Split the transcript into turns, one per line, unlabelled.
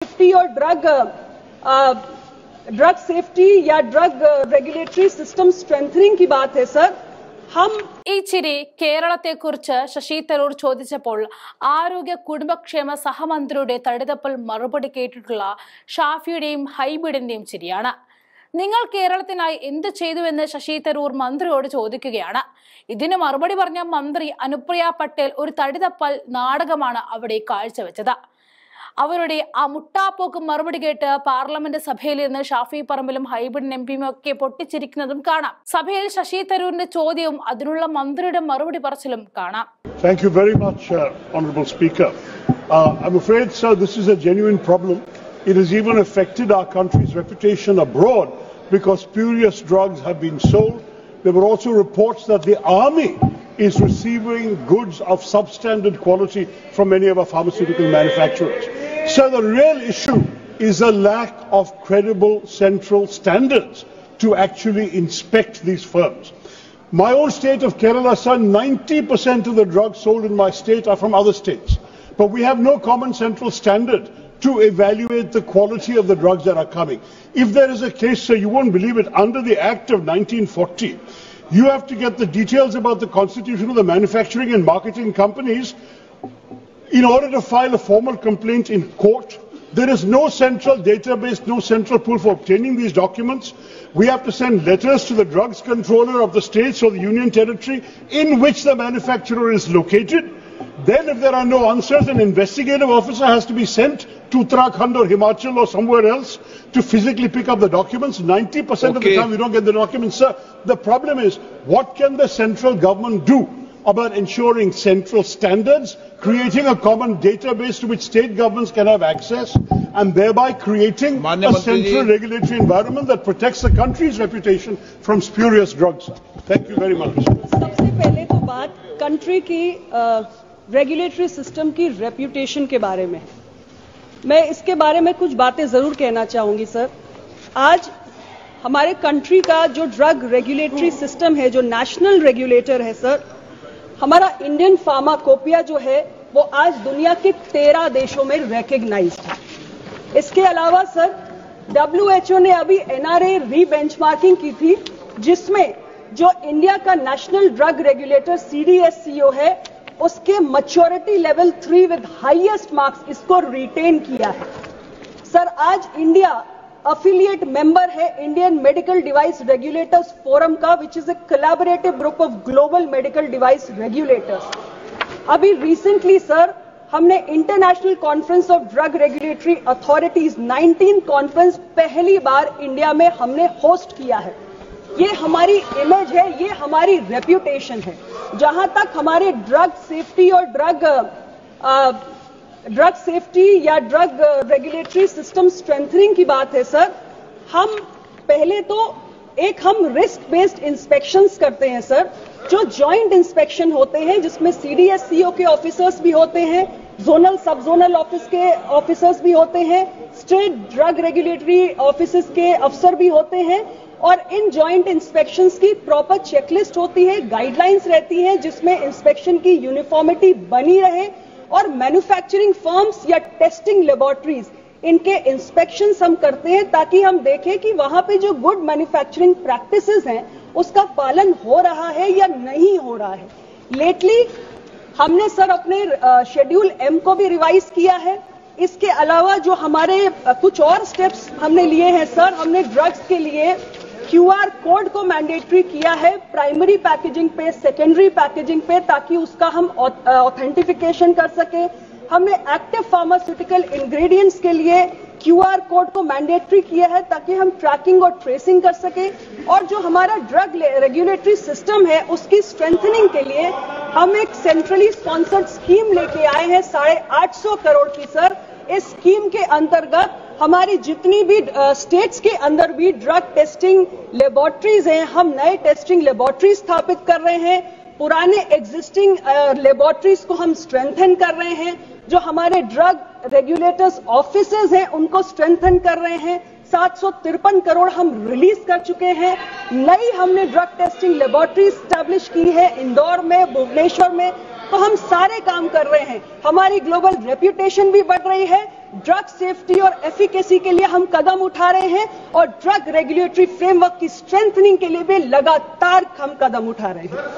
Safety और drug safety या drug regulatory system strengthening की बात है सर।
ഈ ചിരി കേരളത്തെക്കുറിച്ച് ശശി തരൂർ ചോദിച്ചപ്പോൾ ആരോഗ്യ കുടുംബക്ഷേമ സഹമന്ത്രിയുടെ തടിതപ്പൽ മറുപടി കേട്ടിട്ടുള്ള ഷാഫിയുടെയും ഹൈബിഡിന്റെയും ചിരിയാണ്. നിങ്ങൾ കേരളത്തിനായി എന്ത് ചെയ്തുവെന്ന് ശശി തരൂർ മന്ത്രിയോട് ചോദിക്കുകയാണ്. ഇതിന് മറുപടി പറഞ്ഞ മന്ത്രി അനുപ്രിയ പട്ടേൽ ഒരു തടിതപ്പൽ നാടകമാണ് അവിടെ കാഴ്ചവെച്ചത്. അവരുടെ ആ മുട്ടാപ്പോക്ക് മറുപടി കേട്ട് പാർലമെന്റ് സഭയിലിരുന്ന് ഷാഫി പറമ്പിലും ഹൈബിഡ് എംപിയും ഒക്കെ പൊട്ടിച്ചിരിക്കുന്നതും കാണാം. സഭയിൽ ശശി തരൂരിന്റെ ചോദ്യവും അതിനുള്ള മന്ത്രിയുടെ മറുപടി പറച്ചിലും കാണാം.
Thank you very much, Honourable Speaker. I'm afraid, sir, this is a genuine problem. It has even affected our country's reputation abroad because spurious drugs have been sold. There were also reports that the army is receiving goods of substandard quality from many of our pharmaceutical manufacturers. So the real issue is a lack of credible central standards to actually inspect these firms. My own state of Kerala, sir, 90% of the drugs sold in my state are from other states. But we have no common central standard to evaluate the quality of the drugs that are coming. If there is a case, sir, you won't believe it, under the Act of 1940, you have to get the details about the constitution of the manufacturing and marketing companies in order to file a formal complaint in court. There is no central database, no central pool for obtaining these documents. We have to send letters to the drugs controller of the states or the union territory in which the manufacturer is located. Then if there are no answers, an investigative officer has to be sent to Uttarakhand or Himachal or somewhere else to physically pick up the documents. 90% of the time we don't get the documents, sir. The problem is, what can the central government do about ensuring central standards, creating a common database to which state governments can have access, and thereby creating a central regulatory environment that protects the country's reputation from spurious drugs. Thank you very much.
सबसे पहले तो बात country की regulatory system की reputation के बारे में, मैं इसके बारे में कुछ बातें जरूर कहना चाहूंगी सर। आज हमारे कंट्री का जो ड्रग रेगुलेटरी सिस्टम है, जो नेशनल रेगुलेटर है सर, हमारा इंडियन फार्माकोपिया जो है वो आज दुनिया के 13 देशों में रिकॉग्नाइज्ड है। इसके अलावा सर WHO ने अभी NRA रीबेंचमार्किंग की थी, जिसमें जो इंडिया का नेशनल ड्रग रेगुलेटर CDSCO है, उसके maturity level 3 with highest marks इसको रिटेन किया है। सर आज इंडिया अफिलिएट मेंबर है Indian medical device regulators forum का, which is a collaborative group of global medical device regulators. अभी रिसेंटली सर हमने international conference of drug regulatory authorities 19 conference पहली बार इंडिया में हमने होस्ट किया है। ये हमारी इमेज है, ये हमारी रेप्यूटेशन है। जहां तक हमारे ड्रग सेफ्टी और ड्रग सेफ्टी या ड्रग रेगुलेटरी सिस्टम स्ट्रेंथनिंग की बात है सर, हम पहले तो हम रिस्क बेस्ड इंस्पेक्शंस करते हैं सर, जो जॉइंट इंस्पेक्शन होते हैं, जिसमें CDSCO के ऑफिसर्स भी होते हैं, जोनल सब जोनल ऑफिस के ऑफिसर्स भी होते हैं, स्टेट ड्रग रेगुलेटरी ऑफिसर्स के अफसर भी होते हैं, और इन जॉइंट इंस्पेक्शंस की प्रॉपर चेकलिस्ट होती है, गाइडलाइंस रहती हैं, जिसमें इंस्पेक्शन की यूनिफॉर्मिटी बनी रहे, और मैन्युफैक्चरिंग फर्म्स या टेस्टिंग लेबोरेटरीज इनके इंस्पेक्शंस हम करते हैं, ताकि हम देखें कि वहां पे जो गुड मैन्युफैक्चरिंग प्रैक्टिसेस हैं उसका पालन हो रहा है या नहीं हो रहा है। लेटली हमने सर अपने शेड्यूल M को भी रिवाइज किया है। इसके अलावा जो हमारे कुछ और स्टेप्स हमने लिए हैं सर, हमने ड्रग्स के लिए QR कोड को मैंडेटरी किया है प्राइमरी पैकेजिंग पे, सेकेंडरी पैकेजिंग पे, ताकि उसका हम ऑथेंटिफिकेशन कर सके। हमने एक्टिव फार्मास्यूटिकल इंग्रेडिएंट्स के लिए QR कोड को मैंडेटरी किया है, ताकि हम ट्रैकिंग और ट्रेसिंग कर सके। और जो हमारा ड्रग रेगुलेटरी सिस्टम है, उसकी स्ट्रेंथनिंग के लिए हम एक सेंट्रली स्पॉन्सर्ड स्कीम लेके आए हैं 850 करोड़ की सर। इस स्कीम के अंतर्गत हमारी जितनी भी स्टेट्स के अंदर भी ड्रग टेस्टिंग लेबोरेटरीज हैं, हम नए टेस्टिंग लेबोरेटरी स्थापित कर रहे हैं, पुराने एग्जिस्टिंग लेबोरेटरीज को हम स्ट्रेंथन कर रहे हैं, जो हमारे ड्रग रेगुलेटर्स ऑफिसेज हैं उनको स्ट्रेंथन कर रहे हैं। 753 करोड़ हम रिलीज कर चुके हैं। नई हमने ड्रग टेस्टिंग लेबोरेटरी स्टैब्लिश की है इंदौर में, भुवनेश्वर में, तो हम सारे काम कर रहे हैं। हमारी ग्लोबल रेप्यूटेशन भी बढ़ रही है, ड्रग सेफ्टी और एफिकेसी के लिए हम कदम उठा रहे हैं और ड्रग रेगुलेटरी फ्रेमवर्क की स्ट्रेंथनिंग के लिए भी लगातार हम कदम उठा रहे हैं।